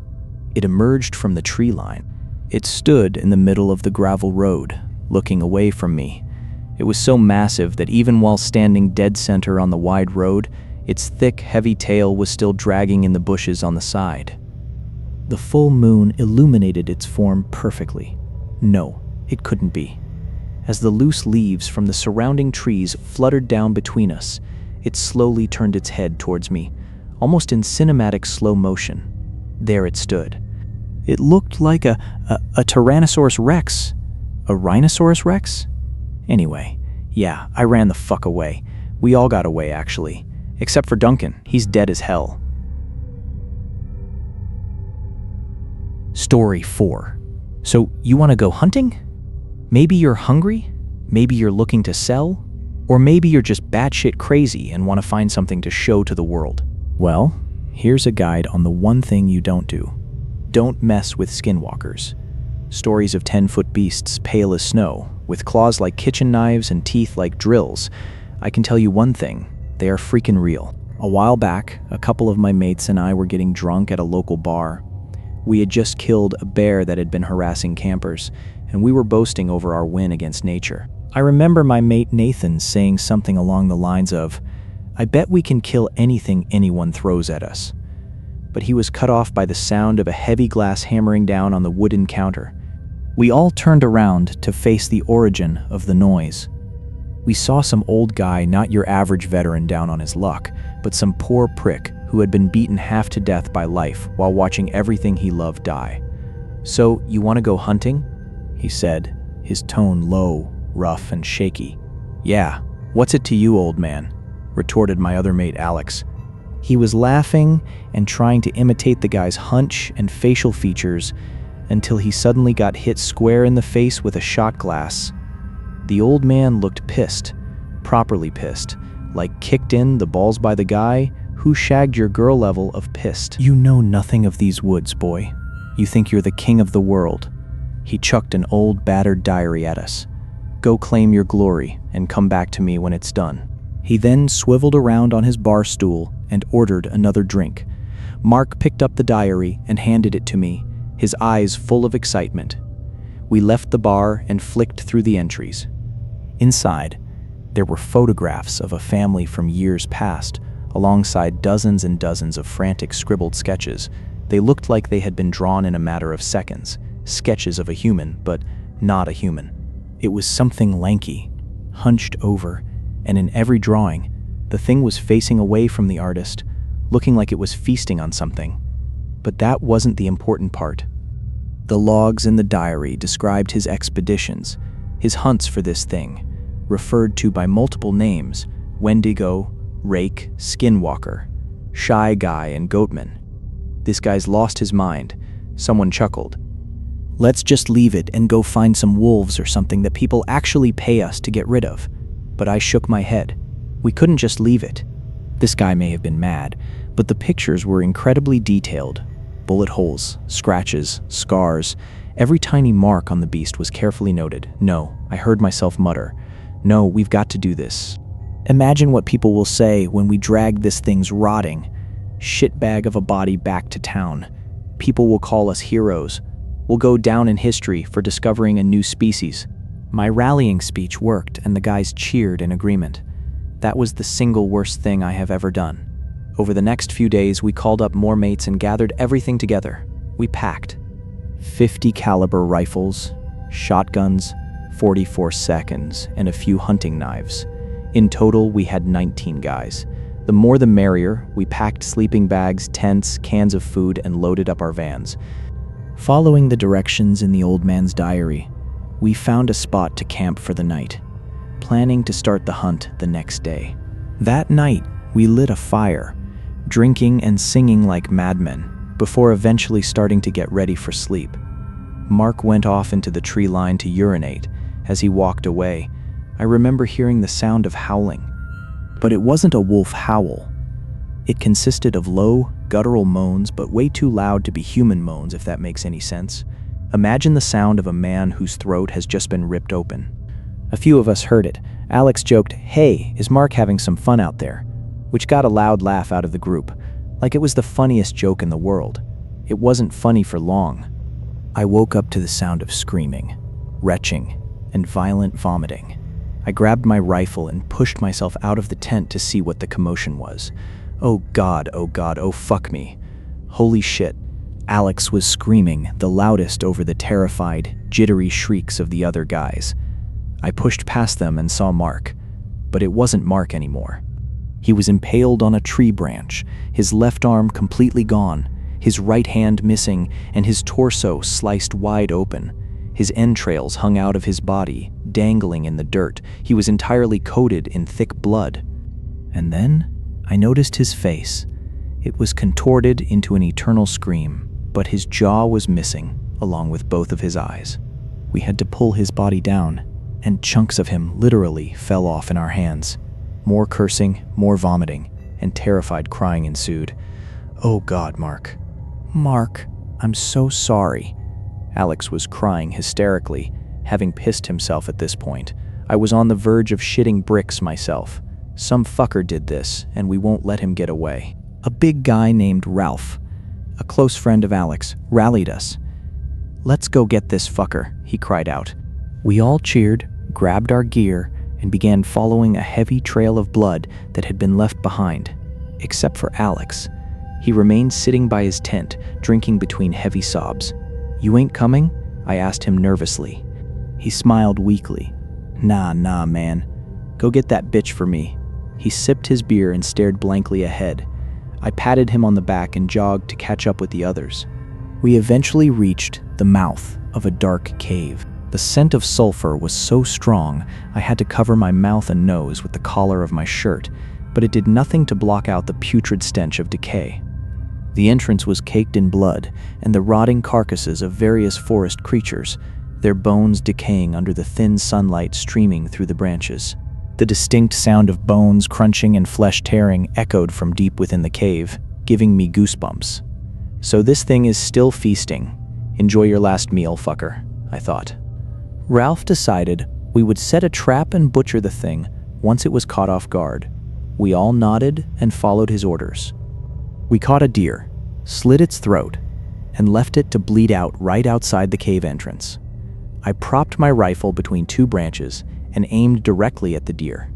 S1: It emerged from the tree line. It stood in the middle of the gravel road, looking away from me. It was so massive that even while standing dead center on the wide road, its thick, heavy tail was still dragging in the bushes on the side. The full moon illuminated its form perfectly. No, it couldn't be. As the loose leaves from the surrounding trees fluttered down between us, it slowly turned its head towards me, almost in cinematic slow motion. There it stood. It looked like a Tyrannosaurus Rex. A Rhinoceros Rex? Anyway, yeah, I ran the fuck away. We all got away, actually. Except for Duncan. He's dead as hell. Story 4. So, you want to go hunting? Maybe you're hungry? Maybe you're looking to sell? Or maybe you're just batshit crazy and want to find something to show to the world. Well, here's a guide on the one thing you don't do. Don't mess with skinwalkers. Stories of 10-foot beasts pale as snow, with claws like kitchen knives and teeth like drills. I can tell you one thing, they are freaking real. A while back, a couple of my mates and I were getting drunk at a local bar. We had just killed a bear that had been harassing campers, and we were boasting over our win against nature. I remember my mate Nathan saying something along the lines of, "I bet we can kill anything anyone throws at us." But he was cut off by the sound of a heavy glass hammering down on the wooden counter. We all turned around to face the origin of the noise. We saw some old guy, not your average veteran down on his luck, but some poor prick who had been beaten half to death by life while watching everything he loved die. "So, you want to go hunting?" he said, his tone low, rough, and shaky. "Yeah, what's it to you, old man?" retorted my other mate Alex. He was laughing and trying to imitate the guy's hunch and facial features until he suddenly got hit square in the face with a shot glass. The old man looked pissed, properly pissed, like kicked in the balls by the guy who shagged your girl level of pissed. "You know nothing of these woods, boy. You think you're the king of the world." He chucked an old battered diary at us. "Go claim your glory and come back to me when it's done." He then swiveled around on his bar stool and ordered another drink. Mark picked up the diary and handed it to me, his eyes full of excitement. We left the bar and flicked through the entries. Inside, there were photographs of a family from years past, alongside dozens and dozens of frantic scribbled sketches. They looked like they had been drawn in a matter of seconds, sketches of a human, but not a human. It was something lanky, hunched over, and in every drawing, the thing was facing away from the artist, looking like it was feasting on something. But that wasn't the important part. The logs in the diary described his expeditions, his hunts for this thing, referred to by multiple names: Wendigo, Rake, Skinwalker, Shy Guy, and Goatman. This guy's lost his mind. Someone chuckled. Let's just leave it and go find some wolves or something that people actually pay us to get rid of. But I shook my head. We couldn't just leave it. This guy may have been mad, but the pictures were incredibly detailed. Bullet holes, scratches, scars. Every tiny mark on the beast was carefully noted. No, I heard myself mutter. No, we've got to do this. Imagine what people will say when we drag this thing's rotting shitbag of a body back to town. People will call us heroes. We'll go down in history for discovering a new species. My rallying speech worked, and the guys cheered in agreement. That was the single worst thing I have ever done. Over the next few days, we called up more mates and gathered everything together. We packed 50 caliber rifles, shotguns, 44 seconds, and a few hunting knives. In total, we had 19 guys. The more the merrier. We packed sleeping bags, tents, cans of food, and loaded up our vans. Following the directions in the old man's diary, we found a spot to camp for the night, planning to start the hunt the next day. That night, we lit a fire, drinking and singing like madmen, before eventually starting to get ready for sleep. Mark went off into the tree line to urinate. As he walked away, I remember hearing the sound of howling. But it wasn't a wolf howl. It consisted of low, guttural moans, but way too loud to be human moans, if that makes any sense. Imagine the sound of a man whose throat has just been ripped open. A few of us heard it. Alex joked, "Hey, is Mark having some fun out there?" Which got a loud laugh out of the group, like it was the funniest joke in the world. It wasn't funny for long. I woke up to the sound of screaming, retching, and violent vomiting. I grabbed my rifle and pushed myself out of the tent to see what the commotion was. Oh God, oh fuck me. Holy shit. Alex was screaming, the loudest over the terrified, jittery shrieks of the other guys. I pushed past them and saw Mark, but it wasn't Mark anymore. He was impaled on a tree branch, his left arm completely gone, his right hand missing, and his torso sliced wide open. His entrails hung out of his body, dangling in the dirt. He was entirely coated in thick blood. And then I noticed his face. It was contorted into an eternal scream, but his jaw was missing, along with both of his eyes. We had to pull his body down, and chunks of him literally fell off in our hands. More cursing, more vomiting, and terrified crying ensued. Oh God, Mark. Mark, I'm so sorry. Alex was crying hysterically, having pissed himself at this point. I was on the verge of shitting bricks myself. Some fucker did this, and we won't let him get away. A big guy named Ralph, a close friend of Alex, rallied us. "Let's go get this fucker," he cried out. We all cheered, grabbed our gear, and began following a heavy trail of blood that had been left behind, except for Alex. He remained sitting by his tent, drinking between heavy sobs. "You ain't coming?" I asked him nervously. He smiled weakly. Nah, man. Go get that bitch for me." He sipped his beer and stared blankly ahead. I patted him on the back and jogged to catch up with the others. We eventually reached the mouth of a dark cave. The scent of sulfur was so strong, I had to cover my mouth and nose with the collar of my shirt, but it did nothing to block out the putrid stench of decay. The entrance was caked in blood and the rotting carcasses of various forest creatures, their bones decaying under the thin sunlight streaming through the branches. The distinct sound of bones crunching and flesh tearing echoed from deep within the cave, giving me goosebumps. So this thing is still feasting. Enjoy your last meal, fucker, I thought. Ralph decided we would set a trap and butcher the thing once it was caught off guard. We all nodded and followed his orders. We caught a deer, slit its throat, and left it to bleed out right outside the cave entrance. I propped my rifle between two branches and aimed directly at the deer.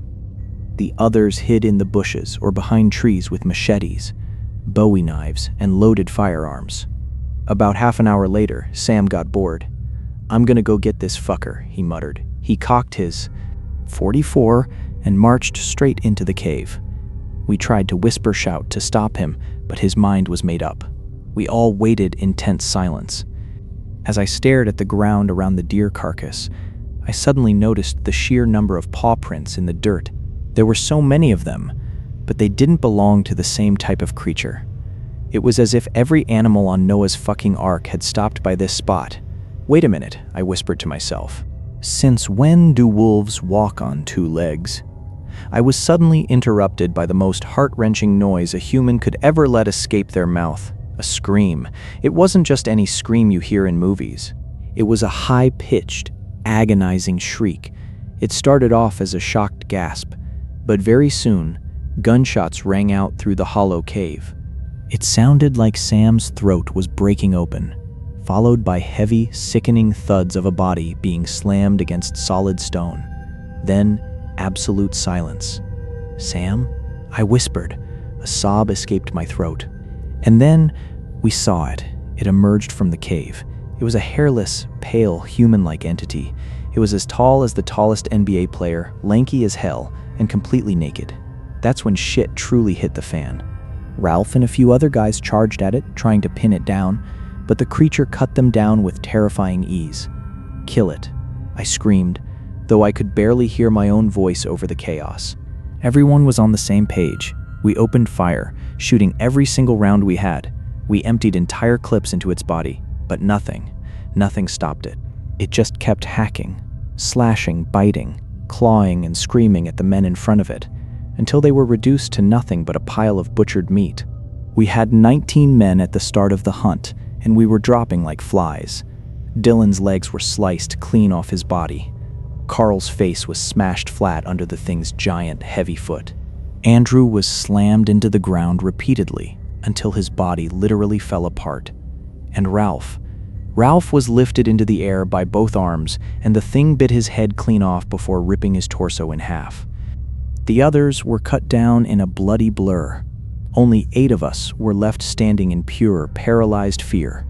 S1: The others hid in the bushes or behind trees with machetes, Bowie knives, and loaded firearms. About half an hour later, Sam got bored. "I'm gonna go get this fucker," he muttered. He cocked his .44 and marched straight into the cave. We tried to whisper shout to stop him, but his mind was made up. We all waited in tense silence. As I stared at the ground around the deer carcass, I suddenly noticed the sheer number of paw prints in the dirt. There were so many of them, but they didn't belong to the same type of creature. It was as if every animal on Noah's fucking ark had stopped by this spot. "Wait a minute," I whispered to myself. "Since when do wolves walk on two legs?" I was suddenly interrupted by the most heart-wrenching noise a human could ever let escape their mouth. A scream. It wasn't just any scream you hear in movies. It was a high-pitched, agonizing shriek. It started off as a shocked gasp, but very soon, gunshots rang out through the hollow cave. It sounded like Sam's throat was breaking open, followed by heavy, sickening thuds of a body being slammed against solid stone. Then, absolute silence. "Sam?" I whispered. A sob escaped my throat. And then, we saw it. It emerged from the cave. It was a hairless, pale, human-like entity. It was as tall as the tallest NBA player, lanky as hell, and completely naked. That's when shit truly hit the fan. Ralph and a few other guys charged at it, trying to pin it down, but the creature cut them down with terrifying ease. "Kill it," I screamed, though I could barely hear my own voice over the chaos. Everyone was on the same page. We opened fire, shooting every single round we had. We emptied entire clips into its body, but nothing stopped it. It just kept hacking, slashing, biting, clawing, and screaming at the men in front of it, until they were reduced to nothing but a pile of butchered meat. We had 19 men at the start of the hunt, and we were dropping like flies. Dylan's legs were sliced clean off his body. Carl's face was smashed flat under the thing's giant, heavy foot. Andrew was slammed into the ground repeatedly until his body literally fell apart. And Ralph was lifted into the air by both arms, and the thing bit his head clean off before ripping his torso in half. The others were cut down in a bloody blur. Only 8 of us were left standing in pure, paralyzed fear.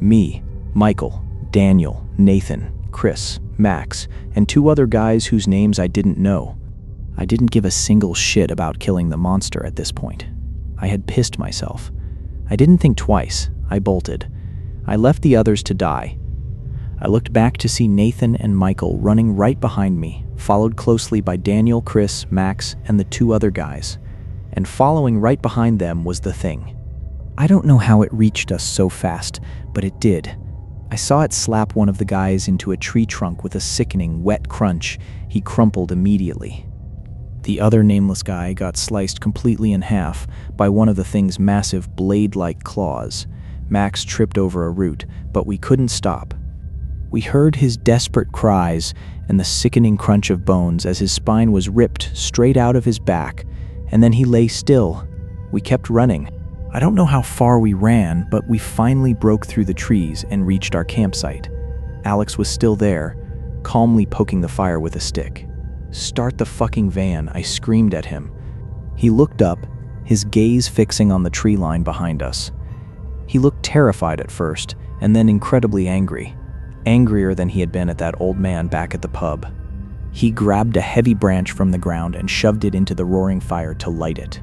S1: Me, Michael, Daniel, Nathan, Chris, Max, and 2 other guys whose names I didn't know. I didn't give a single shit about killing the monster at this point. I had pissed myself. I didn't think twice. I bolted. I left the others to die. I looked back to see Nathan and Michael running right behind me, followed closely by Daniel, Chris, Max, and the 2 other guys. And following right behind them was the thing. I don't know how it reached us so fast, but it did. I saw it slap one of the guys into a tree trunk with a sickening, wet crunch. He crumpled immediately. The other nameless guy got sliced completely in half by one of the thing's massive blade-like claws. Max tripped over a root, but we couldn't stop. We heard his desperate cries and the sickening crunch of bones as his spine was ripped straight out of his back, and then he lay still. We kept running. I don't know how far we ran, but we finally broke through the trees and reached our campsite. Alex was still there, calmly poking the fire with a stick. "Start the fucking van," I screamed at him. He looked up, his gaze fixing on the tree line behind us. He looked terrified at first, and then incredibly angry. Angrier than he had been at that old man back at the pub. He grabbed a heavy branch from the ground and shoved it into the roaring fire to light it.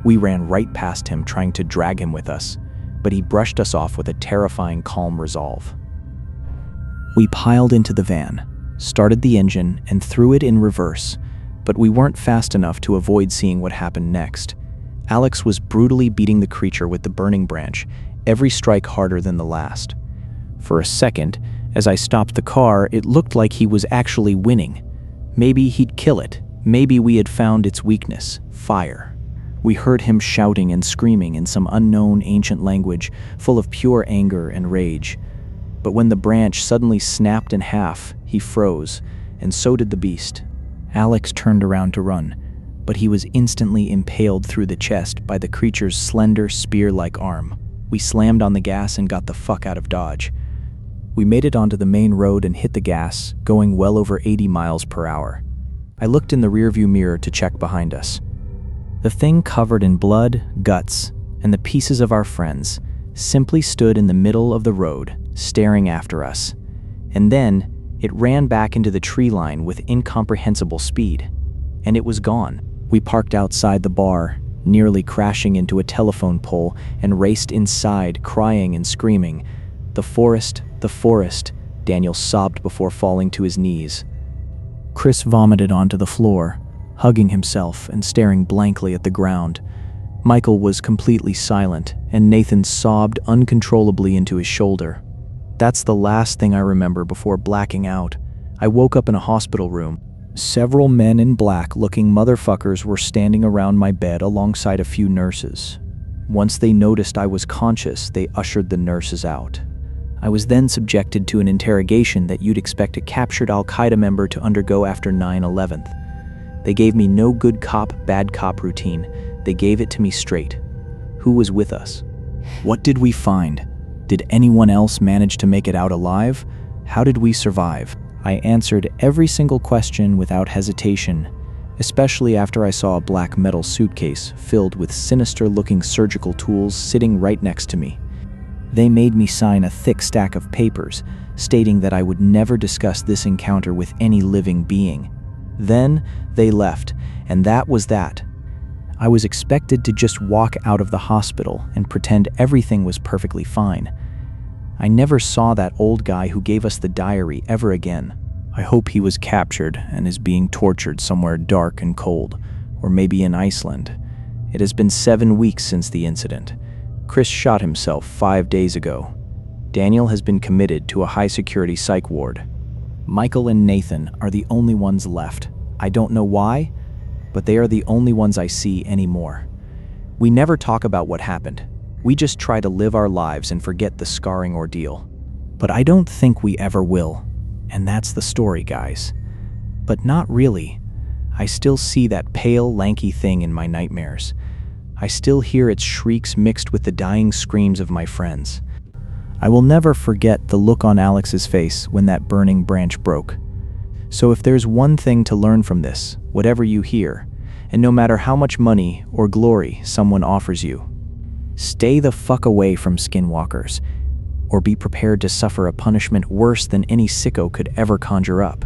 S1: We ran right past him, trying to drag him with us, but he brushed us off with a terrifying, calm resolve. We piled into the van, started the engine, and threw it in reverse, but we weren't fast enough to avoid seeing what happened next. Alex was brutally beating the creature with the burning branch, every strike harder than the last. For a second, as I stopped the car, it looked like he was actually winning. Maybe he'd kill it. Maybe we had found its weakness, fire. We heard him shouting and screaming in some unknown ancient language, full of pure anger and rage. But when the branch suddenly snapped in half, he froze, and so did the beast. Alex turned around to run, but he was instantly impaled through the chest by the creature's slender, spear-like arm. We slammed on the gas and got the fuck out of Dodge. We made it onto the main road and hit the gas, going well over 80 miles per hour. I looked in the rearview mirror to check behind us. The thing covered in blood, guts, and the pieces of our friends simply stood in the middle of the road, staring after us. And then it ran back into the tree line with incomprehensible speed. And it was gone. We parked outside the bar, nearly crashing into a telephone pole, and raced inside, crying and screaming. The forest, Daniel sobbed before falling to his knees. Chris vomited onto the floor, hugging himself and staring blankly at the ground. Michael was completely silent, and Nathan sobbed uncontrollably into his shoulder. That's the last thing I remember before blacking out. I woke up in a hospital room. Several men in black-looking motherfuckers were standing around my bed alongside a few nurses. Once they noticed I was conscious, they ushered the nurses out. I was then subjected to an interrogation that you'd expect a captured Al-Qaeda member to undergo after 9/11. They gave me no good cop, bad cop routine. They gave it to me straight. Who was with us? What did we find? Did anyone else manage to make it out alive? How did we survive? I answered every single question without hesitation, especially after I saw a black metal suitcase filled with sinister-looking surgical tools sitting right next to me. They made me sign a thick stack of papers, stating that I would never discuss this encounter with any living being. Then they left, and that was that. I was expected to just walk out of the hospital and pretend everything was perfectly fine. I never saw that old guy who gave us the diary ever again. I hope he was captured and is being tortured somewhere dark and cold, or maybe in Iceland. It has been 7 weeks since the incident. Chris shot himself 5 days ago. Daniel has been committed to a high-security psych ward. Michael and Nathan are the only ones left. I don't know why, but they are the only ones I see anymore. We never talk about what happened. We just try to live our lives and forget the scarring ordeal. But I don't think we ever will. And that's the story, guys. But not really. I still see that pale, lanky thing in my nightmares. I still hear its shrieks mixed with the dying screams of my friends. I will never forget the look on Alex's face when that burning branch broke. So if there's one thing to learn from this, whatever you hear, and no matter how much money or glory someone offers you, stay the fuck away from skinwalkers, or be prepared to suffer a punishment worse than any sicko could ever conjure up.